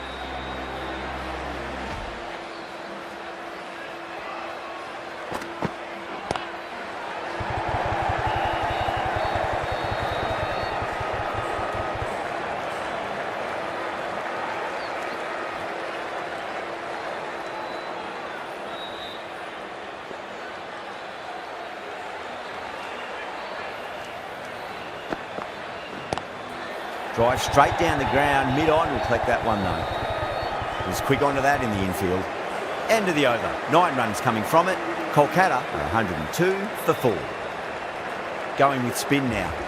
Drive straight down the ground, mid-on will collect that one though. Was quick onto that in the infield. End of the over. 9 runs coming from it. Kolkata 102 for 4. Going with spin now.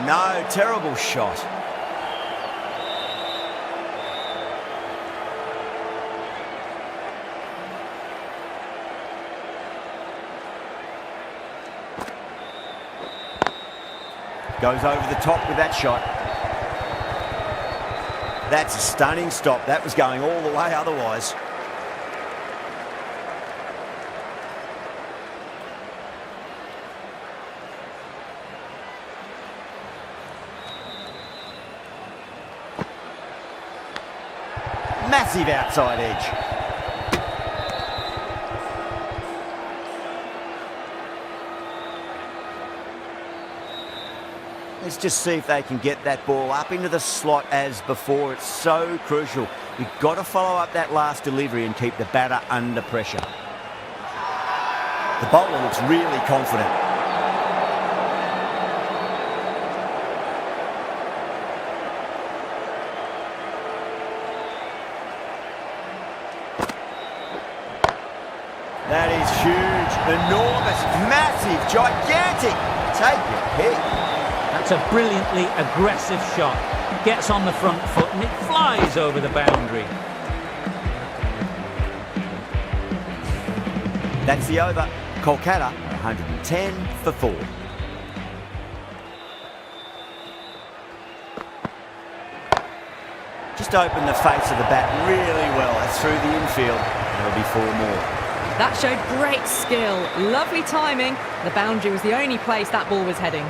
No, terrible shot. Goes over the top with that shot. That's a stunning stop. That was going all the way otherwise. Massive outside edge. Let's just see if they can get that ball up into the slot as before. It's so crucial. You've got to follow up that last delivery and keep the batter under pressure. The bowler looks really confident. That is huge, enormous, massive, gigantic. Take your pick. That's a brilliantly aggressive shot. Gets on the front foot and it flies over the boundary. That's the over. Kolkata 110 for 4. Just opened the face of the bat really well. That's through the infield. There'll be 4 more. That showed great skill. Lovely timing. The boundary was the only place that ball was heading.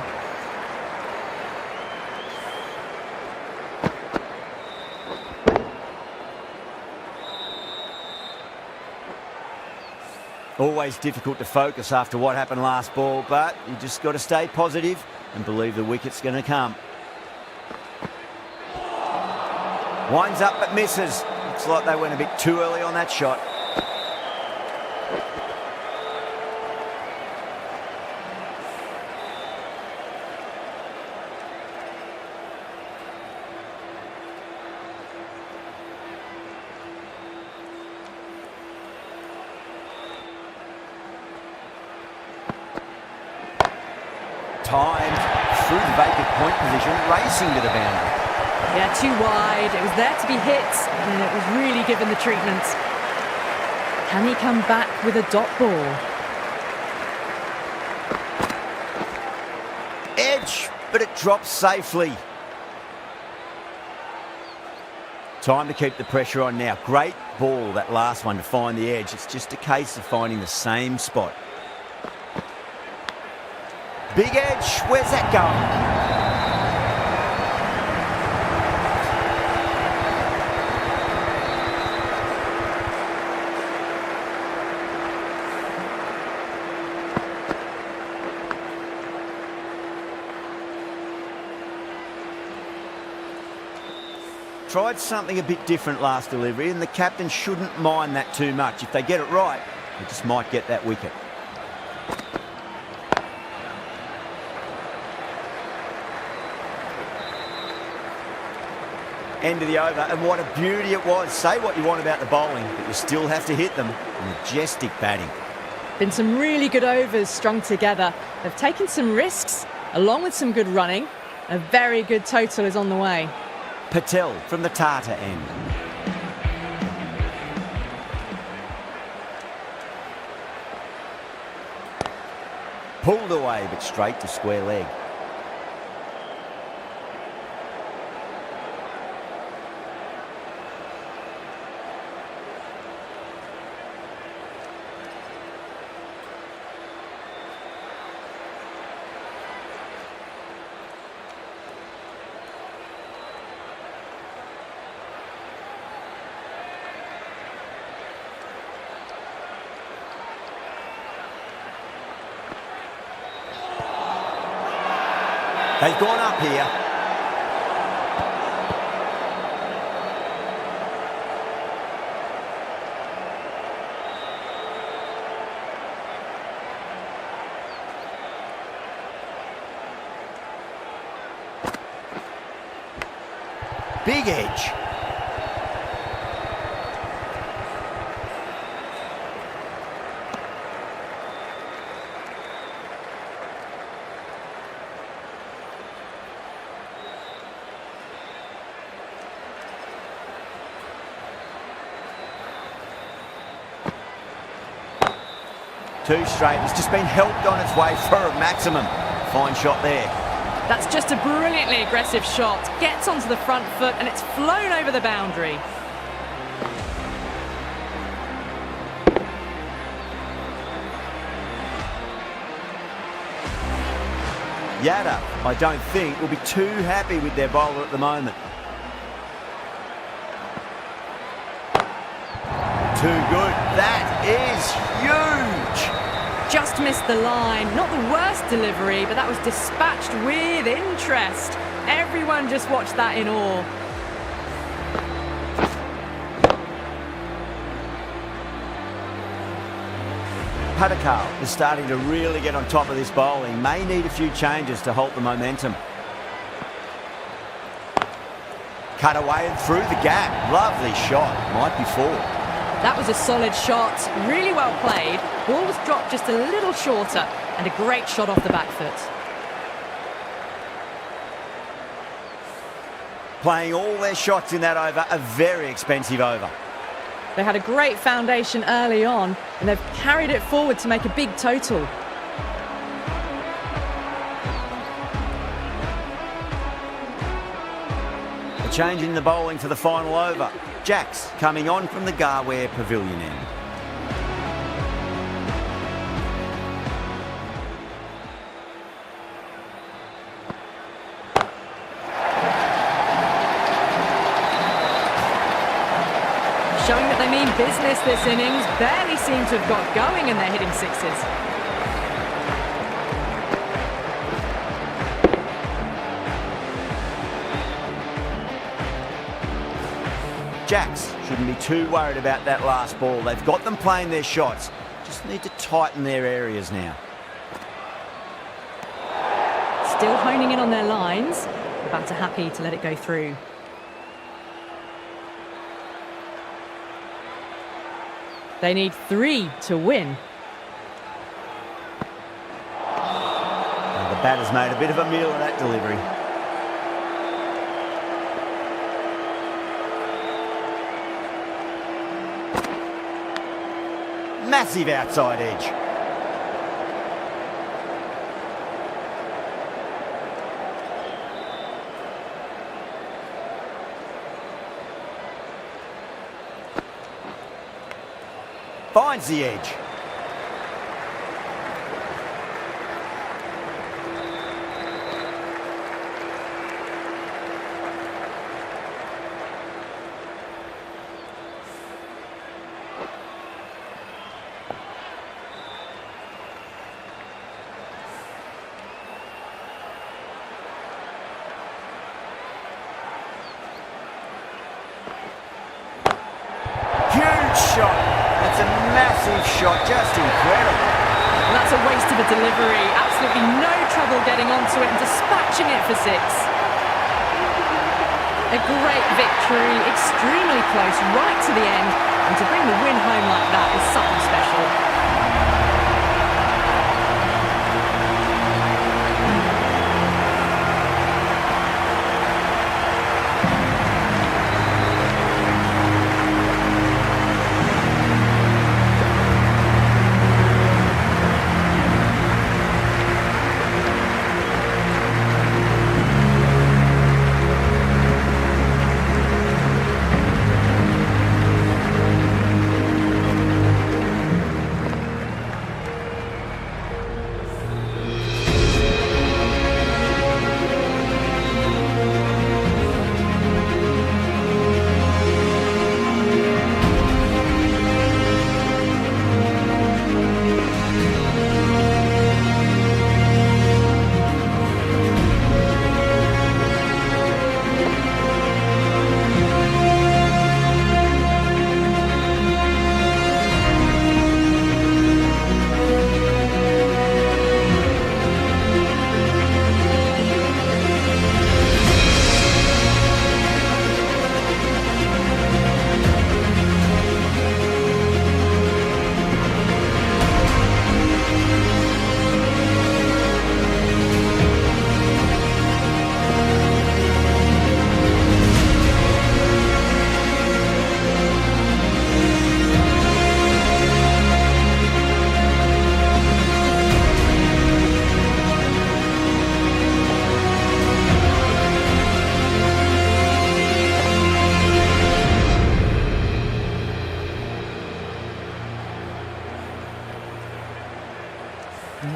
Always difficult to focus after what happened last ball, but you just got to stay positive and believe the wicket's going to come. Winds up but misses. Looks like they went a bit too early on that shot. Timed through the vacant point position, racing to the boundary. Yeah, too wide. It was there to be hit, and it was really given the treatment. Can he come back with a dot ball? Edge, but it drops safely. Time to keep the pressure on now. Great ball, that last one, to find the edge. It's just a case of finding the same spot. Big edge, where's that going? tried something a bit different last delivery, and the captain shouldn't mind that too much. If they get it right, they just might get that wicket. End of the over, and what a beauty it was. Say what you want about the bowling, but you still have to hit them. Majestic batting. Been some really good overs strung together. They've taken some risks, along with some good running. A very good total is on the way. Twl from the Tata end. Pulled away, but straight to square leg. They've gone up here. Big edge. Two straight. It's just been helped on its way for a maximum. Fine shot there. That's just a brilliantly aggressive shot. Gets onto the front foot and it's flown over the boundary. Yada, I don't think, will be too happy with their bowler at the moment. Too good. That is huge. Just missed the line. Not the worst delivery, but that was dispatched with interest. Everyone just watched that in awe. Twl is starting to really get on top of this bowling. May need a few changes to halt the momentum. Cut away and through the gap. Lovely shot. Might be four. That was a solid shot, really well played. Ball was dropped just a little shorter and a great shot off the back foot. Playing all their shots in that over, a very expensive over. They had a great foundation early on and they've carried it forward to make a big total. A change in the bowling for the final over. Jacks coming on from the Garware Pavilion end. Showing that they mean business this innings. Barely seem to have got going and they're hitting sixes. Jacks shouldn't be too worried about that last ball. They've got them playing their shots. Just need to tighten their areas now. Still honing in on their lines. The batter happy to let it go through. They need 3 to win. And the batter's made a bit of a meal of that delivery. Massive outside edge. Finds the edge. a massive shot, just incredible. And that's a waste of a delivery. Absolutely no trouble getting onto it and dispatching it for 6. A great victory, extremely close, right to the end. And to bring the win home like that is something special.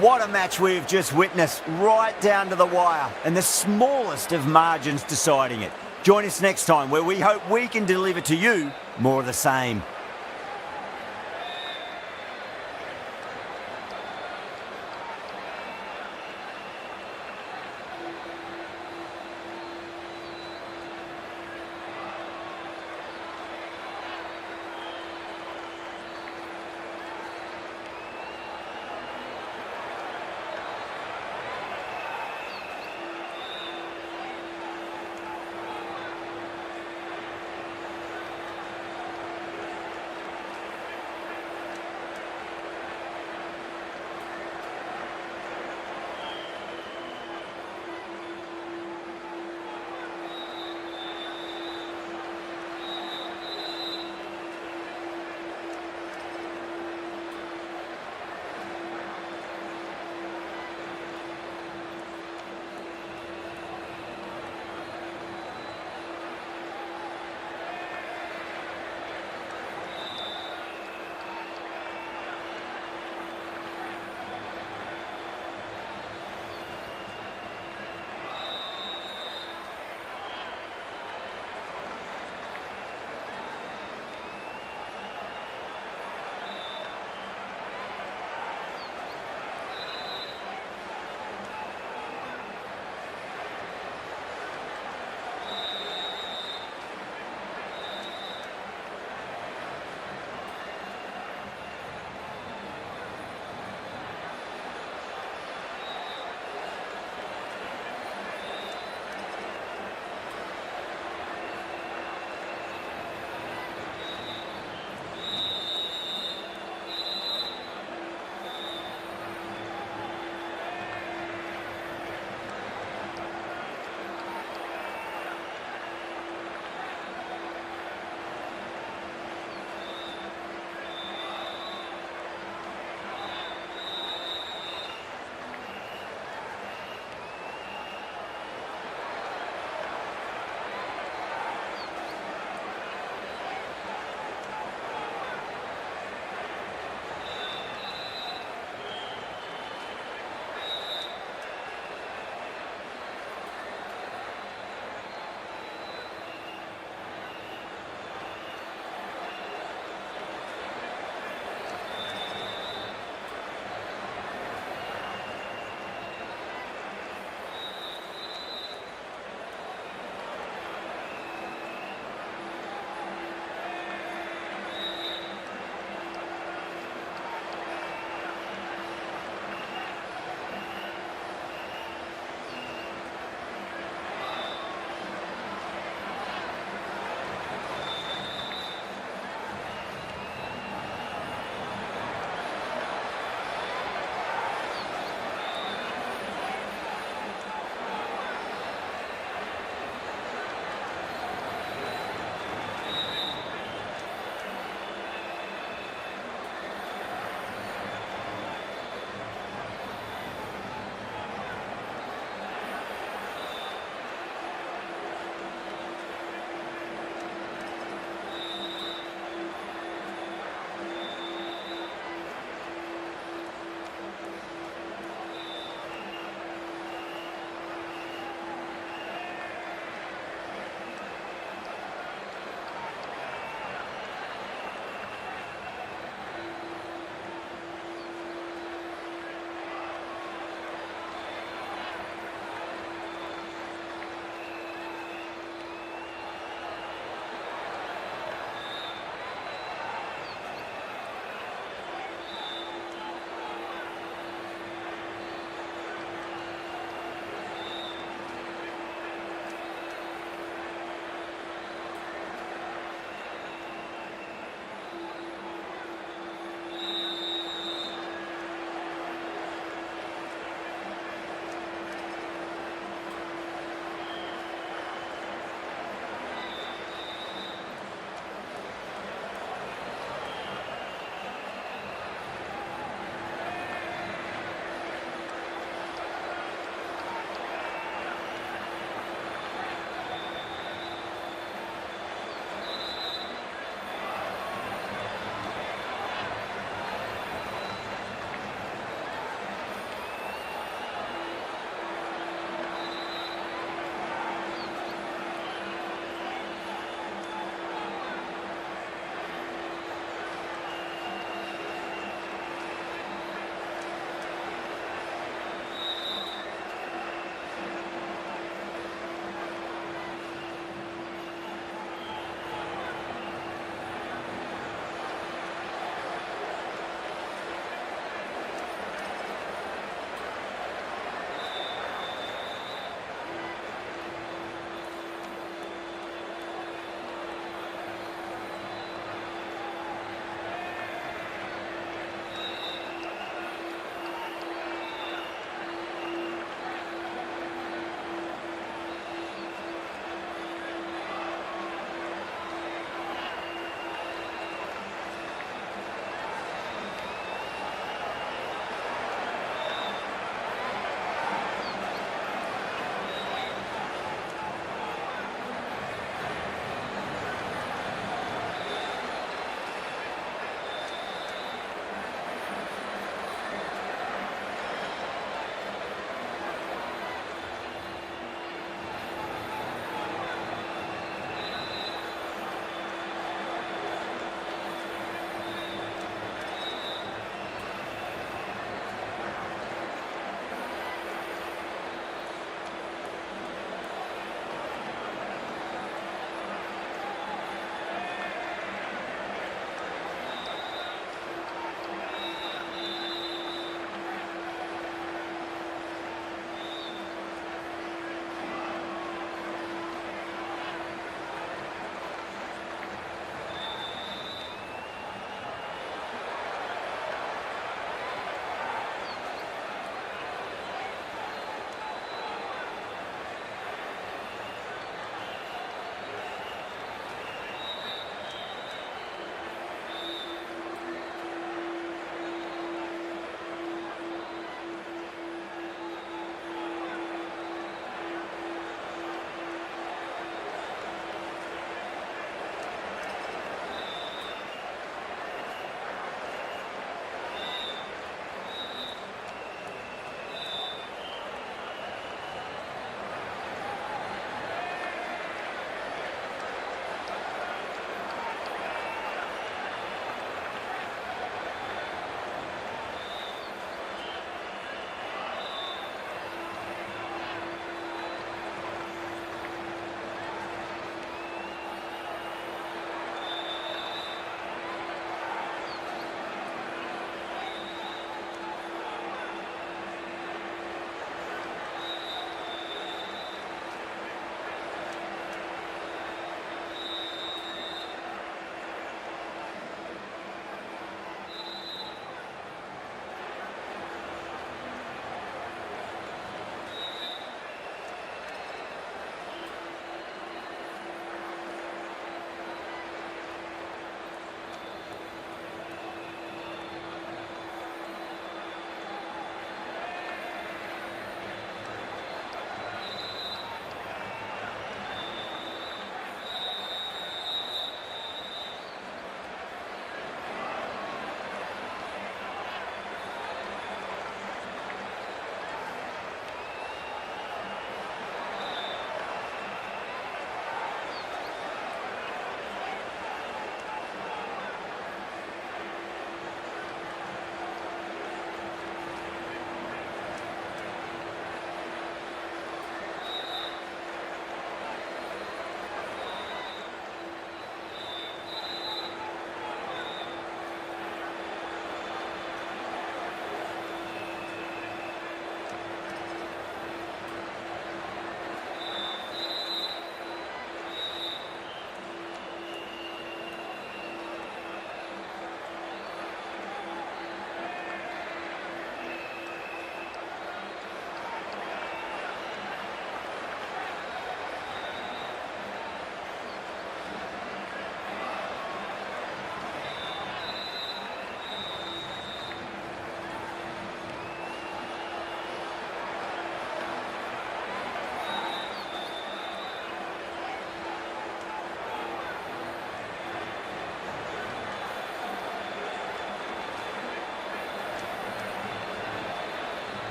What a match we've just witnessed, right down to the wire, and the smallest of margins deciding it. Join us next time where we hope we can deliver to you more of the same.